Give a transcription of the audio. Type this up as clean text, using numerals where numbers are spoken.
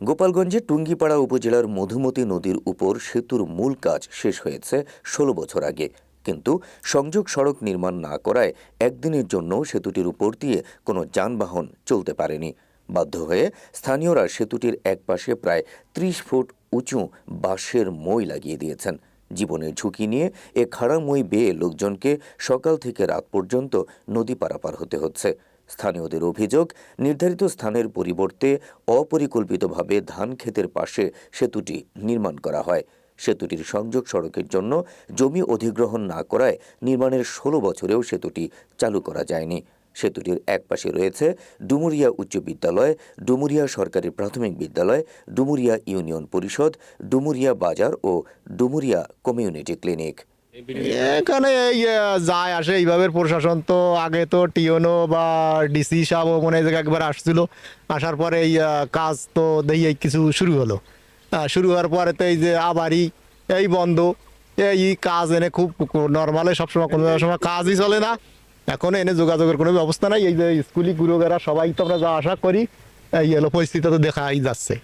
গোপালগঞ্জের টুঙ্গিপাড়া উপজেলার মধুমতি নদীর উপর সেতুর মূল কাজ শেষ হয়েছে ১৬ বছর আগে, কিন্তু সংযোগ সড়ক নির্মাণ না করায় একদিনের জন্য সেতুটির উপর দিয়ে কোনো যানবাহন চলতে পারেনি। বাধ্য হয়ে স্থানীয়রা সেতুটির একপাশে প্রায় ৩০ ফুট উঁচু বাঁশের মই লাগিয়ে দিয়েছেন। জীবনের ঝুঁকি নিয়ে এ খাড়া মই বেয়ে লোকজনকে সকাল থেকে রাত পর্যন্ত নদী পারাপার হতে হচ্ছে। স্থানীয়দের অভিযোগ, নির্ধারিত স্থানের পরিবর্তে অপরিকল্পিতভাবে ধান ক্ষেতের পাশে সেতুটি নির্মাণ করা হয়। সেতুটির সংযোগ সড়কের জন্য জমি অধিগ্রহণ না করায় নির্মাণের ১৬ বছরেও সেতুটি চালু করা যায়নি। সেতুটির একপাশে রয়েছে ডুমুরিয়া উচ্চ বিদ্যালয়, ডুমুরিয়া সরকারি প্রাথমিক বিদ্যালয়, ডুমুরিয়া ইউনিয়ন পরিষদ, ডুমুরিয়া বাজার ও ডুমুরিয়া কমিউনিটি ক্লিনিক। এখানে এই যায় আসে এইভাবে প্রশাসন তো আগে তো টিওনো বা ডিসি সাহেব মনে হয় একবার আসছিল, আসার পরে এই কাজ তো দেখি এই কিছু শুরু হলো। শুরু হওয়ার পরে তো এই যে আবারই এই বন্ধ, এই কাজ এনে খুব নর্মালে সবসময় কোনো সময় কাজই চলে না। এখন এনে যোগাযোগের কোনো ব্যবস্থা নাই। এই যে স্কুলি গুরুগেরা সবাই তো আমরা যা আশা করি এই হলো পরিস্থিতি তো দেখাই যাচ্ছে।